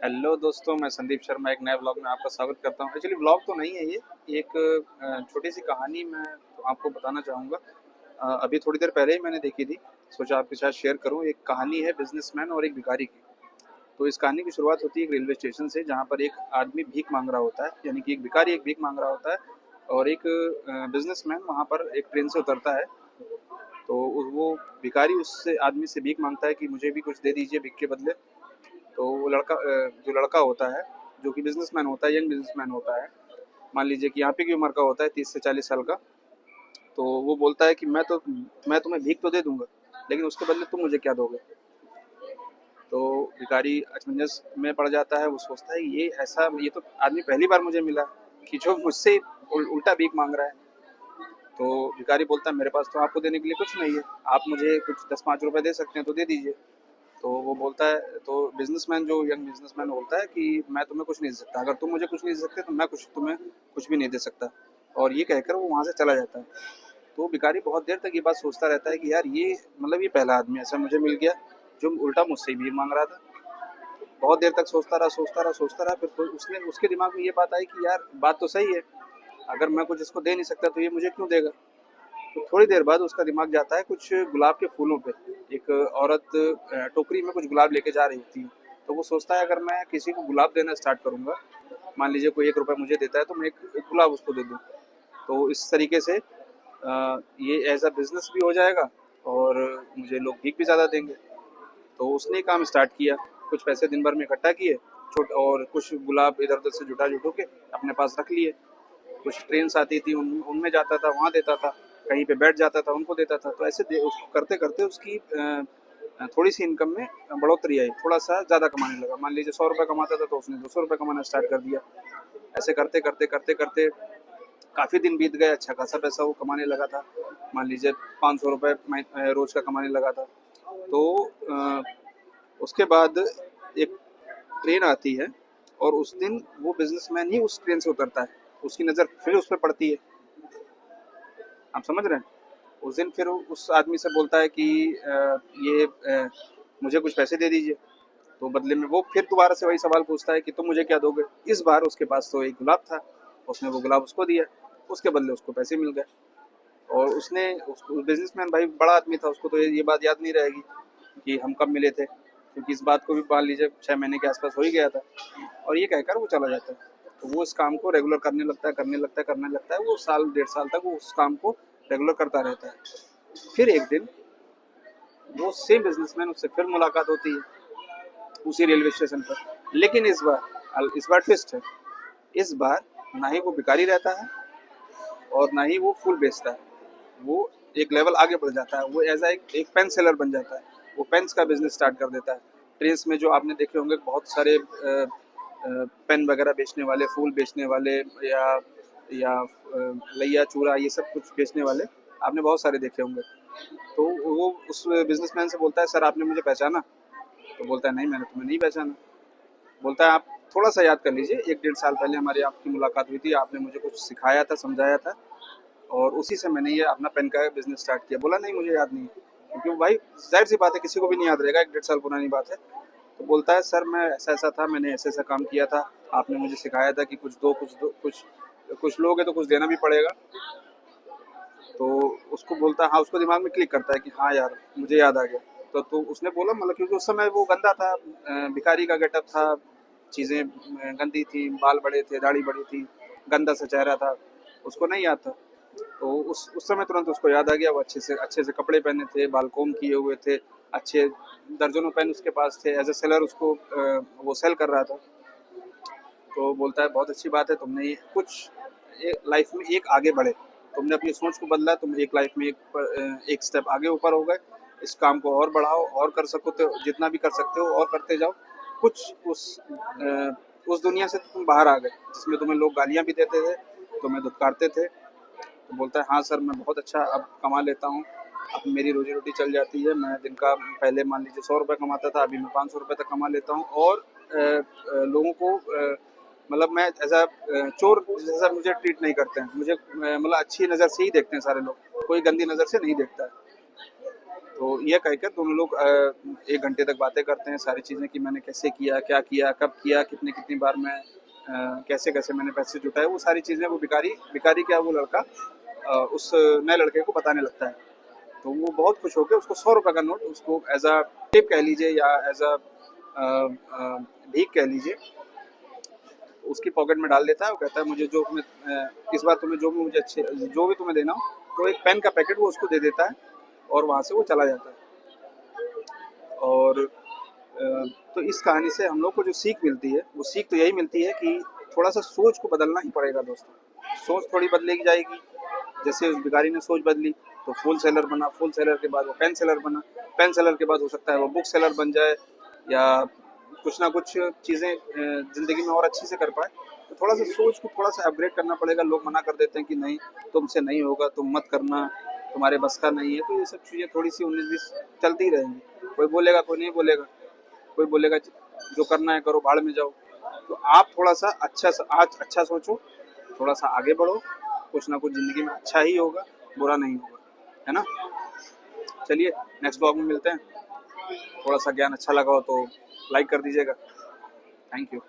Hello दोस्तों, मैं संदीप शर्मा एक नए ब्लॉग में आपका स्वागत करता हूँ। एक्चुअली ब्लॉग तो नहीं है ये एक छोटी सी कहानी मैं तो आपको बताना चाहूँगा। अभी थोड़ी देर पहले ही मैंने देखी थी, सोचा आपके साथ शेयर करूँ। एक कहानी है बिजनेसमैन और एक भिखारी की। तो इस कहानी की शुरुआत होती है एक रेलवे स्टेशन से, जहाँ पर एक आदमी भीख मांग रहा होता है, यानी कि एक भिखारी एक भीख मांग रहा होता है और एक बिजनेसमैन वहाँ पर एक ट्रेन से उतरता है। तो वो भिखारी उससे आदमी से भीख मांगता है कि मुझे भी कुछ दे दीजिए भीख के बदले। तो वो लड़का जो लड़का होता है, जो कि बिजनेसमैन होता है, यंग बिजनेसमैन होता है, मान लीजिए कि यहाँ पे की उम्र का होता है 30 से 40 साल का। तो वो बोलता है कि मैं तुम्हें भीख तो दे दूंगा, लेकिन उसके बदले तुम मुझे क्या दोगे। तो भिखारी असमंजस में पड़ जाता है। वो सोचता है ये तो आदमी पहली बार मुझे मिला कि जो मुझसे उल्टा भीख मांग रहा है। तो भिखारी बोलता है मेरे पास तो आपको देने के लिए कुछ नहीं है, आप मुझे कुछ 10-5 रुपए दे सकते हैं तो दे दीजिए। तो वो बोलता है, तो बिजनेसमैन जो यंग बिजनेसमैन बोलता है कि मैं तुम्हें कुछ नहीं दे सकता, अगर तुम मुझे कुछ नहीं दे सकते तो मैं कुछ तुम्हें कुछ भी नहीं दे सकता। और ये कहकर वो वहाँ से चला जाता है। तो भिखारी बहुत देर तक ये बात सोचता रहता है कि यार ये मतलब ये पहला आदमी ऐसा मुझे मिल गया जो उल्टा मुझसे ही भीख मांग रहा था। बहुत देर तक सोचता रहा, फिर उसने उसके दिमाग में ये बात आई कि यार बात तो सही है, अगर मैं कुछ इसको दे नहीं सकता तो ये मुझे क्यों देगा। तो थोड़ी देर बाद उसका दिमाग जाता है कुछ गुलाब के फूलों पे। एक औरत टोकरी में कुछ गुलाब लेके जा रही होती है। तो वो सोचता है अगर मैं किसी को गुलाब देना स्टार्ट करूंगा, मान लीजिए कोई 1 रुपए मुझे देता है तो मैं एक गुलाब उसको दे दूँ। तो इस तरीके से ये एज अ बिजनेस भी हो जाएगा और मुझे लोग भीख भी ज़्यादा देंगे। तो उसने काम स्टार्ट किया, कुछ पैसे दिन भर में इकट्ठा किए, छोट और कुछ गुलाब इधर उधर से जुटा जुटो के अपने पास रख लिए। कुछ ट्रेन्स आती थी उनमें जाता था, वहाँ देता था, कहीं पे बैठ जाता था उनको देता था। तो ऐसे उसको करते करते उसकी थोड़ी सी इनकम में बढ़ोतरी आई, थोड़ा सा ज़्यादा कमाने लगा। मान लीजिए 100 रुपये कमाता था तो उसने 200 रुपये कमाना स्टार्ट कर दिया। ऐसे करते करते करते करते काफ़ी दिन बीत गए, अच्छा खासा पैसा वो कमाने लगा था। मान लीजिए 500 रुपये रोज का कमाने लगा था। तो उसके बाद एक ट्रेन आती है और उस दिन वो बिजनेसमैन ही उस ट्रेन से उतरता है। उसकी नज़र फिर उस पर पड़ती है, आप समझ रहे हैं। उस दिन फिर उस आदमी से बोलता है कि ये मुझे कुछ पैसे दे दीजिए। तो बदले में वो फिर दोबारा से वही सवाल पूछता है कि तुम मुझे क्या दोगे। इस बार उसके पास तो एक गुलाब था, उसने वो गुलाब उसको दिया, उसके बदले उसको पैसे मिल गए। और उसने उसको बिजनेसमैन भाई बड़ा आदमी था, उसको तो ये बात याद नहीं रहेगी कि हम कब मिले थे, क्योंकि इस बात को भी मान लीजिए 6 महीने के आसपास हो ही गया था। और ये कहकर वो चला जाता है। तो वो इस काम को रेगुलर करने लगता है। वो साल 1.5 साल तक वो उस काम को रेगुलर करता रहता है। फिर एक दिन वो सेम बिजनेसमैन उससे फिर मुलाकात होती है उसी रेलवे स्टेशन पर। लेकिन इस बार ट्विस्ट है। इस बार ना ही वो भिखारी रहता है और ना ही वो फूल बेचता है। वो एक लेवल आगे बढ़ जाता है, वो एज एक पेन सेलर बन जाता है। वो पेन्स का बिजनेस स्टार्ट कर देता है। ट्रेन्स में जो आपने देखे होंगे बहुत सारे पेन वगैरह बेचने वाले, फूल बेचने वाले, या लैया चूरा ये सब कुछ बेचने वाले आपने बहुत सारे देखे होंगे। तो वो उस बिजनेसमैन से बोलता है सर आपने मुझे पहचाना। तो बोलता है नहीं मैंने तुम्हें नहीं पहचाना। बोलता है आप थोड़ा सा याद कर लीजिए, 1-1.5 साल पहले हमारी आपकी मुलाकात हुई थी, आपने मुझे कुछ सिखाया था, समझाया था, और उसी से मैंने ये अपना पेन का बिजनेस स्टार्ट किया। बोला नहीं मुझे याद नहीं है, क्योंकि वो भाई जाहिर सी बात है किसी को भी नहीं याद रहेगा, 1-1.5 साल पुरानी बात है। तो बोलता है सर मैं ऐसा ऐसा था, मैंने ऐसा ऐसा काम किया था, आपने मुझे सिखाया था कि कुछ लोग हैं तो कुछ देना भी पड़ेगा। तो उसको बोलता है हाँ, उसको दिमाग में क्लिक करता है कि हाँ यार मुझे याद आ गया। तो उसने बोला मतलब क्योंकि उस समय वो गंदा था, भिखारी का गेटअप था, चीज़ें गंदी थी, बाल बड़े थे, दाढ़ी बड़ी थी, गंदा सा चेहरा था, उसको नहीं याद था। तो उस समय तुरंत उसको याद आ गया। वो अच्छे से कपड़े पहने थे, बाल कोम किए हुए थे, अच्छे दर्जनों पेन उसके पास थे। एज ए सेलर उसको वो सेल कर रहा था। तो बोलता है बहुत अच्छी बात है, तुमने ये कुछ लाइफ में एक आगे बढ़े, तुमने अपनी सोच को बदला, तुम एक लाइफ में एक स्टेप आगे ऊपर हो गए। इस काम को और बढ़ाओ, और कर सको तो जितना भी कर सकते हो और करते जाओ। कुछ उस दुनिया से तुम बाहर आ गए जिसमें तुम्हें लोग गालियां भी देते थे, तुम्हें धुतकारते थे। तो बोलता है हाँ सर मैं बहुत अच्छा अब कमा लेता हूँ, अब मेरी रोजी रोटी चल जाती है। मैं दिन का पहले मान लीजिए 100 रुपये कमाता था, अभी मैं 500 रुपये तक कमा लेता हूँ। और लोगों को मतलब मैं ऐसा चोर जैसा मुझे ट्रीट नहीं करते हैं, मुझे मतलब अच्छी नज़र से ही देखते हैं सारे लोग, कोई गंदी नज़र से नहीं देखता है। तो ये कहकर दोनों लोग 1 घंटे तक बातें करते हैं सारी चीज़ें कि मैंने कैसे किया, क्या किया, कब किया, कितनी बार मैं कैसे-कैसे मैंने पैसे जुटाए, वो सारी चीज़ें वो भिखारी भिखारी क्या वो लड़का उस नए लड़के को बताने लगता है। तो वो बहुत खुश होकर उसको ₹100 का नोट उसको एज़ अ टिप कह लीजिए या एज़ अ भीख कह लीजिए, उसकी पॉकेट में डाल देता है। वो कहता है मुझे जो तुम्हें इस बार तुम्हें जो भी मुझे अच्छे जो भी तुम्हें देना हो, तो एक पेन का पैकेट वो उसको दे देता है और वहाँ से वो चला जाता है। और तो इस कहानी से हम लोग को जो सीख मिलती है, वो सीख तो यही मिलती है कि थोड़ा-सा सोच को बदलना ही पड़ेगा दोस्तों। सोच थोड़ी बदलेगी जाएगी, जैसे उस भिखारी ने सोच बदली, तो फूल सेलर बना, फूल सेलर के बाद वो पेन सेलर बना, पेन सेलर के बाद हो सकता है वो बुक सेलर बन जाए या कुछ ना कुछ चीज़ें ज़िंदगी में और अच्छे से कर पाए। तो थोड़ा-सा सोच को थोड़ा-सा अपग्रेड करना पड़ेगा। लोग मना कर देते हैं कि नहीं, तुमसे नहीं होगा, तुम मत करना, तुम्हारे बस का नहीं है। तो ये सब चीज़ें थोड़ी-सी 19-20 चलती रहेंगी। कोई बोलेगा, कोई नहीं बोलेगा। कोई बोलेगा जो करना है करो, भाड़ में जाओ। तो आप थोड़ा-सा आज अच्छा सोचो, थोड़ा-सा आगे बढ़ो, कुछ ना कुछ ज़िंदगी में अच्छा ही होगा, बुरा नहीं होगा, है ना? चलिए नेक्स्ट व्लॉग में मिलते हैं। थोड़ा-सा ज्ञान अच्छा लगा हो तो लाइक कर दीजिएगा। Thank you.